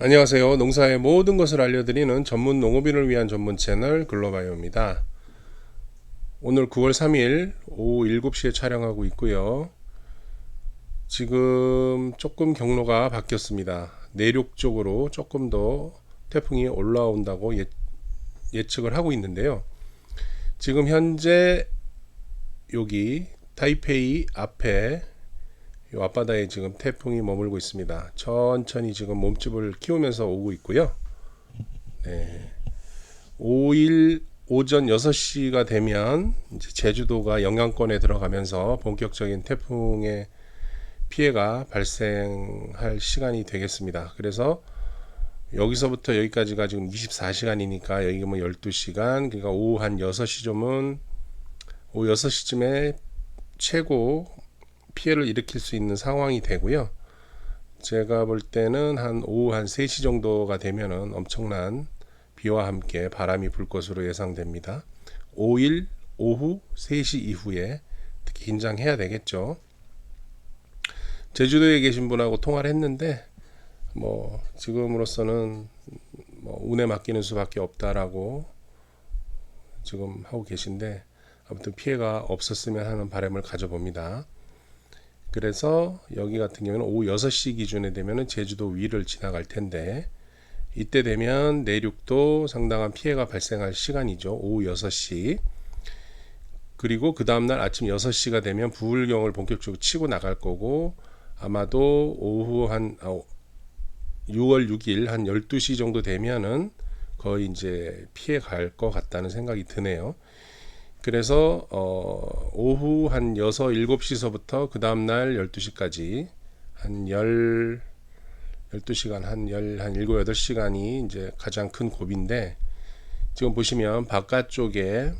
안녕하세요. 농사의 모든 것을 알려드리는 전문 농업인을 위한 전문 채널 글로바이오입니다. 오늘 9월 3일 오후 7시에 촬영하고 있고요. 지금 조금 경로가 바뀌었습니다. 내륙 쪽으로 조금 더 태풍이 올라온다고 예측을 하고 있는데요. 지금 현재 여기 타이페이 앞에 이 앞바다에 지금 태풍이 머물고 있습니다. 천천히 지금 몸집을 키우면서 오고 있고요. 네. 5일 오전 6시가 되면 이제 제주도가 영향권에 들어가면서 본격적인 태풍의 피해가 발생할 시간이 되겠습니다. 그래서 여기서부터 여기까지가 지금 24시간이니까 여기가 뭐 12시간, 그러니까 오후 한 6시쯤은 오후 6시쯤에 최고 피해를 일으킬 수 있는 상황이 되고요. 제가 볼 때는 한 오후 한 3시 정도가 되면은 엄청난 비와 함께 바람이 불 것으로 예상됩니다. 5일 오후 3시 이후에 특히 긴장해야 되겠죠. 제주도에 계신 분하고 통화를 했는데 뭐 지금으로서는 뭐 운에 맡기는 수밖에 없다라고 지금 하고 계신데 아무튼 피해가 없었으면 하는 바람을 가져봅니다. 그래서 여기 같은 경우는 오후 6시 기준에 되면은 제주도 위를 지나갈 텐데 이때 되면 내륙도 상당한 피해가 발생할 시간이죠. 오후 6시. 그리고 그 다음날 아침 6시가 되면 부울경을 본격적으로 치고 나갈 거고 아마도 오후 한 6월 6일 한 12시 정도 되면은 거의 이제 피해 갈 것 같다는 생각이 드네요. 그래서 오후 한 6, 7시서부터 그 다음날 12시까지 한 12시간 한 7, 8시간이 이제 가장 큰 고비인데 지금 보시면 바깥쪽에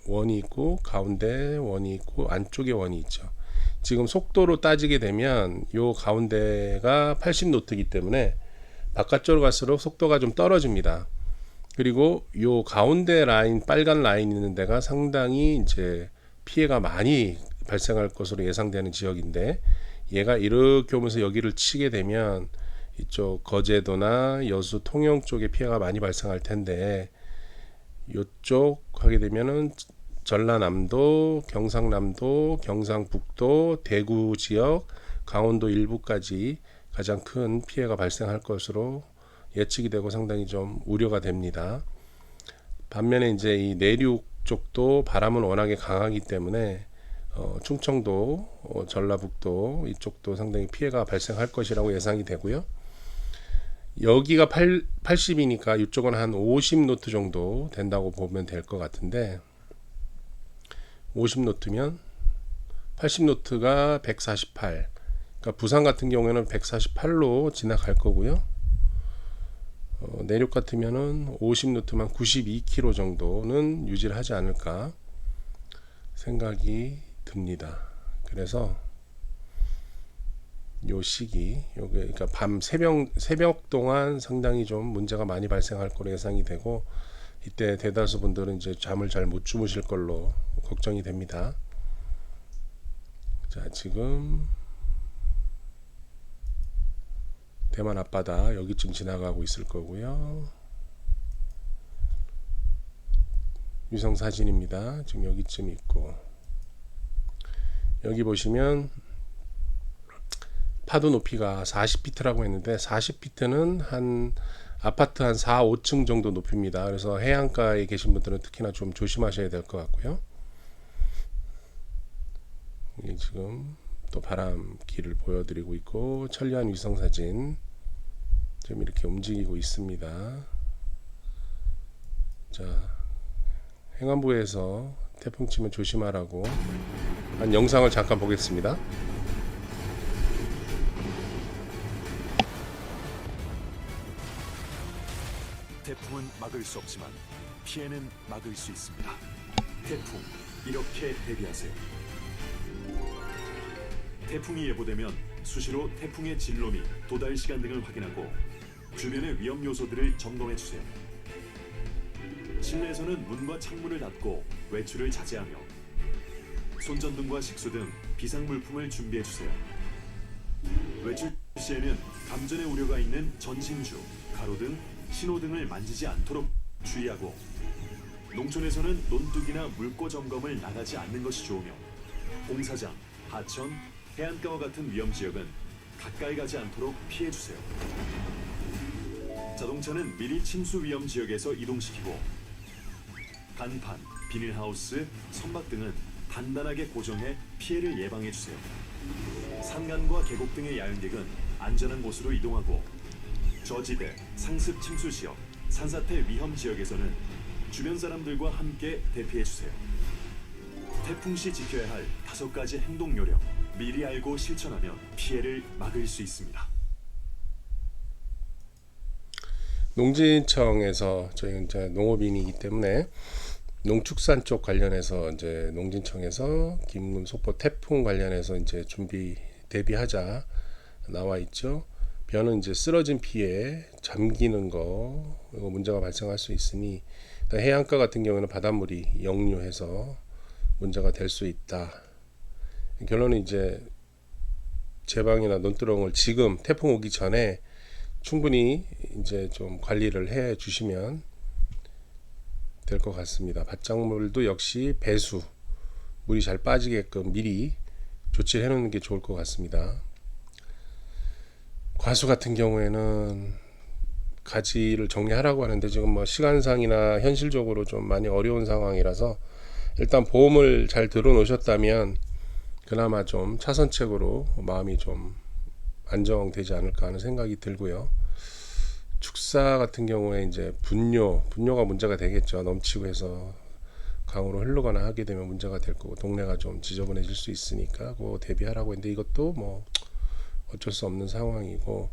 원이 있고 가운데 원이 있고 안쪽에 원이 있죠. 지금 속도로 따지게 되면 요 가운데가 80노트이기 때문에 바깥쪽으로 갈수록 속도가 좀 떨어집니다. 그리고 요 가운데 라인 빨간 라인 있는 데가 상당히 이제 피해가 많이 발생할 것으로 예상되는 지역인데 얘가 이렇게 오면서 여기를 치게 되면 이쪽 거제도나 여수 통영 쪽에 피해가 많이 발생할 텐데 이쪽 하게 되면은 전라남도, 경상남도, 경상북도, 대구 지역, 강원도 일부까지 가장 큰 피해가 발생할 것으로 예측이 되고 상당히 좀 우려가 됩니다. 반면에 이제 이 내륙 쪽도 바람은 워낙에 강하기 때문에 충청도, 전라북도 이쪽도 상당히 피해가 발생할 것이라고 예상이 되고요. 여기가 80이니까 이쪽은 한 50노트 정도 된다고 보면 될 것 같은데 50노트면 80노트가 148. 그러니까 부산 같은 경우에는 148로 지나갈 거고요. 내륙 같으면은 50노트만 92km 정도는 유지를 하지 않을까 생각이 듭니다. 그래서 요 시기, 요게 그러니까 밤 새벽 동안 상당히 좀 문제가 많이 발생할 거로 예상이 되고 이때 대다수 분들은 이제 잠을 잘 못 주무실 걸로 걱정이 됩니다. 자, 지금 대만 앞바다 여기쯤 지나가고 있을 거고요. 위성 사진입니다. 지금 여기쯤 있고 여기 보시면 파도 높이가 40피트라고 했는데 40피트는 한 아파트 한 4, 5층 정도 높입니다. 그래서 해안가에 계신 분들은 특히나 좀 조심하셔야 될 것 같고요. 이게 지금 또 바람길을 보여드리고 있고 천리안 위성사진 지금 이렇게 움직이고 있습니다. 자, 행안부에서 태풍 치면 조심하라고 한 영상을 잠깐 보겠습니다. 태풍은 막을 수 없지만 피해는 막을 수 있습니다. 태풍, 이렇게 대비하세요. 태풍이 예보되면 수시로 태풍의 진로 및 도달 시간 등을 확인하고 주변의 위험 요소들을 점검해 주세요. 실내에서는 문과 창문을 닫고 외출을 자제하며 손전등과 식수 등 비상물품을 준비해 주세요. 외출 시에는 감전의 우려가 있는 전신주, 가로등, 신호등을 만지지 않도록 주의하고 농촌에서는 논둑이나 물고 점검을 나가지 않는 것이 좋으며 공사장, 하천, 해안가와 같은 위험 지역은 가까이 가지 않도록 피해주세요. 자동차는 미리 침수 위험 지역에서 이동시키고 간판, 비닐하우스, 선박 등은 단단하게 고정해 피해를 예방해주세요. 산간과 계곡 등의 야영객은 안전한 곳으로 이동하고 저지대, 상습 침수 지역, 산사태 위험 지역에서는 주변 사람들과 함께 대피해주세요. 태풍 시 지켜야 할 5가지 행동 요령 미리 알고 실천하면 피해를 막을 수 있습니다. 농진청에서 저희 이제 농업인이기 때문에 농축산 쪽 관련해서 이제 농진청에서 김금 속보 태풍 관련해서 이제 준비 대비하자 나와 있죠. 벼는 이제 쓰러진 피해 잠기는 거 이거 문제가 발생할 수 있으니 해안가 같은 경우는 바닷물이 역류해서 문제가 될 수 있다. 결론은 이제 제방이나 논두렁을 지금 태풍 오기 전에 충분히 이제 좀 관리를 해 주시면 될 것 같습니다. 밭작물도 역시 배수 물이 잘 빠지게끔 미리 조치를 해 놓는 게 좋을 것 같습니다. 과수 같은 경우에는 가지를 정리하라고 하는데 지금 뭐 시간상이나 현실적으로 좀 많이 어려운 상황이라서 일단 보험을 잘 들어 놓으셨다면 그나마 좀 차선책으로 마음이 좀 안정되지 않을까 하는 생각이 들고요. 축사 같은 경우에 이제 분뇨가 문제가 되겠죠. 넘치고 해서 강으로 흐르거나 하게 되면 문제가 될 거고 동네가 좀 지저분해질 수 있으니까 그거 대비하라고 했는데 이것도 뭐 어쩔 수 없는 상황이고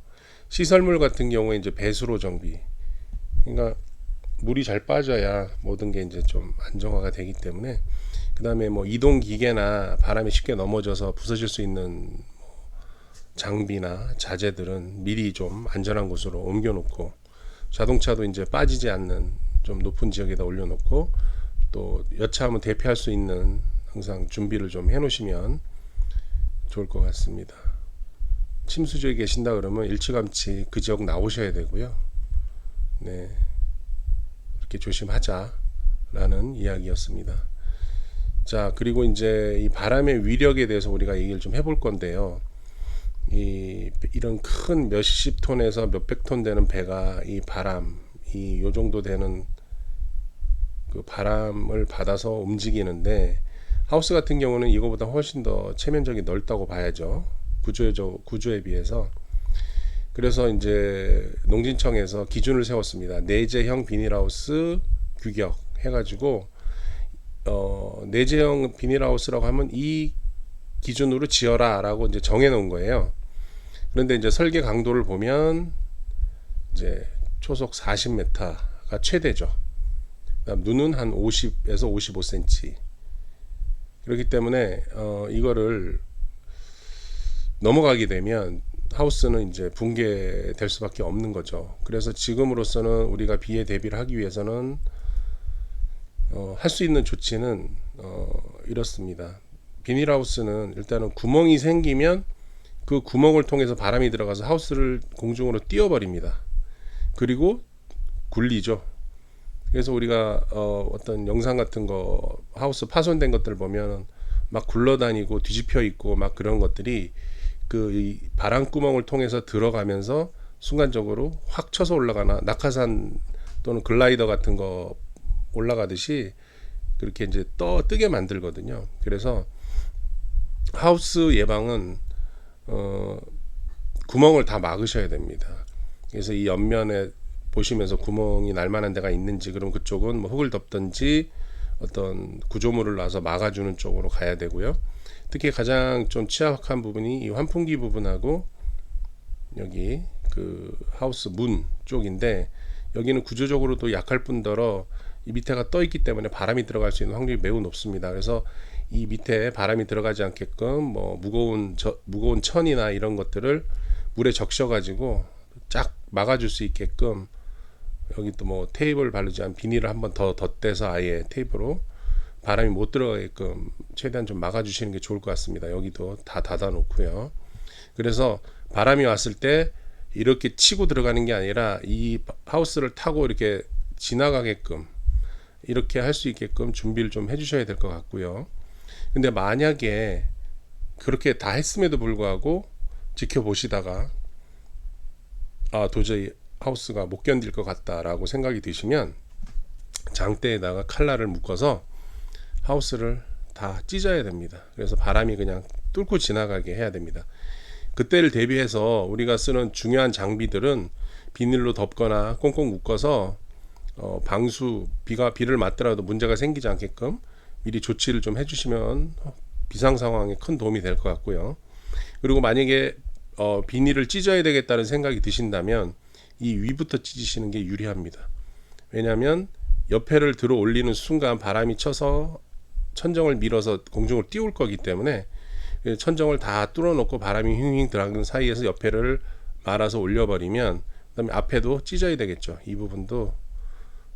시설물 같은 경우에 이제 배수로 정비 그러니까 물이 잘 빠져야 모든 게 이제 좀 안정화가 되기 때문에 그 다음에 뭐 이동 기계나 바람에 쉽게 넘어져서 부서질 수 있는 장비나 자재들은 미리 좀 안전한 곳으로 옮겨놓고 자동차도 이제 빠지지 않는 좀 높은 지역에다 올려놓고 또 여차하면 대피할 수 있는 항상 준비를 좀 해놓으시면 좋을 것 같습니다. 침수 지역에 계신다 그러면 일찌감치 그 지역 나오셔야 되고요. 네, 이렇게 조심하자라는 이야기였습니다. 자, 그리고 이제 이 바람의 위력에 대해서 우리가 얘기를 좀 해볼 건데요. 이런 큰 몇십 톤에서 몇백 톤 되는 배가 이 바람, 요 정도 되는 그 바람을 받아서 움직이는데 하우스 같은 경우는 이거보다 훨씬 더 체면적이 넓다고 봐야죠. 구조에 비해서. 그래서 이제 농진청에서 기준을 세웠습니다. 내재형 비닐하우스 규격 해가지고 내재형 비닐하우스라고 하면 이 기준으로 지어라라고 이제 정해놓은 거예요. 그런데 이제 설계 강도를 보면 이제 초속 40m가 최대죠. 그다음 눈은 한 50에서 55cm. 그렇기 때문에 이거를 넘어가게 되면 하우스는 이제 붕괴될 수밖에 없는 거죠. 그래서 지금으로서는 우리가 비에 대비를 하기 위해서는 할 수 있는 조치는 이렇습니다. 비닐하우스는 일단은 구멍이 생기면 그 구멍을 통해서 바람이 들어가서 하우스를 공중으로 띄워버립니다. 그리고 굴리죠. 그래서 우리가 어떤 영상 같은 거 하우스 파손된 것들 보면 막 굴러다니고 뒤집혀 있고 막 그런 것들이 이 바람 구멍을 통해서 들어가면서 순간적으로 확 쳐서 올라가나 낙하산 또는 글라이더 같은 거 올라가듯이 그렇게 이제 뜨게 만들거든요. 그래서 하우스 예방은 구멍을 다 막으셔야 됩니다. 그래서 이 옆면에 보시면서 구멍이 날 만한 데가 있는지 그럼 그쪽은 뭐 흙을 덮든지 어떤 구조물을 놔서 막아주는 쪽으로 가야 되고요. 특히 가장 좀 취약한 부분이 이 환풍기 부분하고 여기 그 하우스 문 쪽인데 여기는 구조적으로도 약할 뿐더러 이 밑에가 떠 있기 때문에 바람이 들어갈 수 있는 확률이 매우 높습니다. 그래서 이 밑에 바람이 들어가지 않게끔 뭐 무거운 천이나 이런 것들을 물에 적셔 가지고 쫙 막아줄 수 있게끔 여기 또 뭐 테이블 바르지 않은 비닐을 한번 더 덧대서 아예 테이프로 바람이 못 들어가게끔 최대한 좀 막아주시는 게 좋을 것 같습니다. 여기도 다 닫아 놓고요. 그래서 바람이 왔을 때 이렇게 치고 들어가는 게 아니라 이 하우스를 타고 이렇게 지나가게끔 이렇게 할 수 있게끔 준비를 좀 해주셔야 될 것 같고요. 근데 만약에 그렇게 다 했음에도 불구하고 지켜보시다가 도저히 하우스가 못 견딜 것 같다라고 생각이 드시면 장대에다가 칼날을 묶어서 하우스를 다 찢어야 됩니다. 그래서 바람이 그냥 뚫고 지나가게 해야 됩니다. 그때를 대비해서 우리가 쓰는 중요한 장비들은 비닐로 덮거나 꽁꽁 묶어서 방수, 비를 맞더라도 문제가 생기지 않게끔 미리 조치를 좀 해주시면 비상 상황에 큰 도움이 될 것 같고요. 그리고 만약에 비닐을 찢어야 되겠다는 생각이 드신다면 이 위부터 찢으시는 게 유리합니다. 왜냐하면 옆에를 들어 올리는 순간 바람이 쳐서 천정을 밀어서 공중을 띄울 거기 때문에 천정을 다 뚫어놓고 바람이 휘잉 들어가는 사이에서 옆에를 말아서 올려버리면 그다음에 앞에도 찢어야 되겠죠. 이 부분도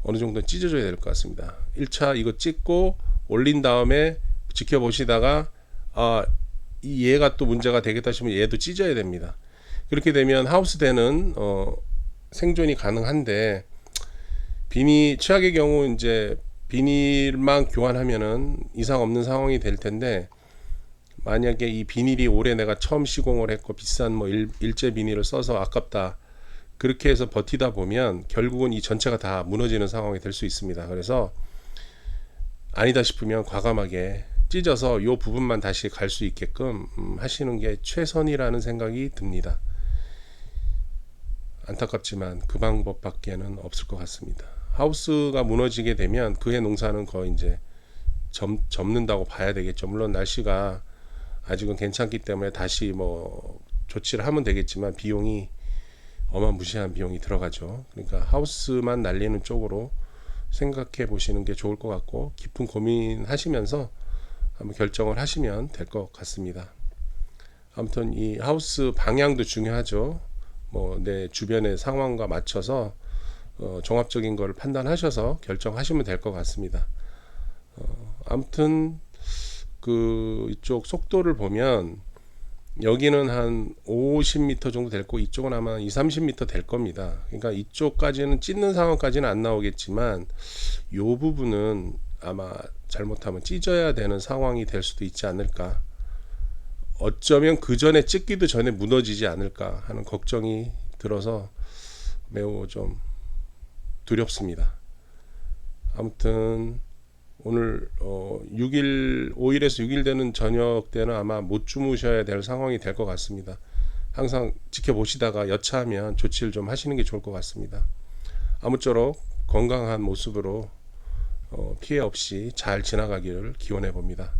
어느 정도 찢어줘야 될 것 같습니다. 1차 이거 찢고 올린 다음에 지켜보시다가 이 얘가 또 문제가 되겠다 싶으면 얘도 찢어야 됩니다. 그렇게 되면 하우스대는 생존이 가능한데 최악의 경우 이제 비닐만 교환하면은 이상 없는 상황이 될 텐데 만약에 이 비닐이 올해 내가 처음 시공을 했고 비싼 뭐 일제 비닐을 써서 아깝다 그렇게 해서 버티다 보면 결국은 이 전체가 다 무너지는 상황이 될 수 있습니다. 그래서 아니다 싶으면 과감하게 찢어서 이 부분만 다시 갈 수 있게끔 하시는 게 최선이라는 생각이 듭니다. 안타깝지만 그 방법밖에는 없을 것 같습니다. 하우스가 무너지게 되면 그해 농사는 거의 이제 접는다고 봐야 되겠죠. 물론 날씨가 아직은 괜찮기 때문에 다시 뭐 조치를 하면 되겠지만 비용이 어마무시한 비용이 들어가죠. 그러니까 하우스만 날리는 쪽으로 생각해 보시는 게 좋을 것 같고 깊은 고민하시면서 한번 결정을 하시면 될 것 같습니다. 아무튼 이 하우스 방향도 중요하죠. 뭐 내 주변의 상황과 맞춰서 종합적인 걸 판단하셔서 결정하시면 될 것 같습니다. 아무튼 이쪽 속도를 보면 여기는 한 50m 정도 될 거고 이쪽은 아마 20-30m 될 겁니다. 그러니까 이쪽까지는 찢는 상황까지는 안 나오겠지만 이 부분은 아마 잘못하면 찢어야 되는 상황이 될 수도 있지 않을까. 어쩌면 그 전에 찢기도 전에 무너지지 않을까 하는 걱정이 들어서 매우 좀 두렵습니다. 아무튼 오늘 5일에서 6일 되는 저녁 때는 아마 못 주무셔야 될 상황이 될 것 같습니다. 항상 지켜보시다가 여차하면 조치를 좀 하시는 게 좋을 것 같습니다. 아무쪼록 건강한 모습으로 피해 없이 잘 지나가기를 기원해 봅니다.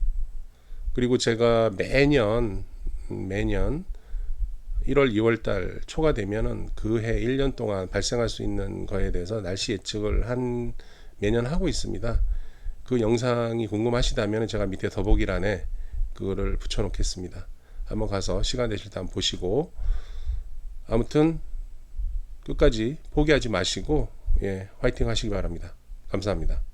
그리고 제가 매년 1월 2월달 초가 되면은 그해 1년 동안 발생할 수 있는 거에 대해서 날씨 예측을 매년 하고 있습니다. 그 영상이 궁금하시다면 제가 밑에 더보기란에 그거를 붙여 놓겠습니다. 한번 가서 시간 되실 때 한번 보시고 아무튼 끝까지 포기하지 마시고 화이팅 하시기 바랍니다. 감사합니다.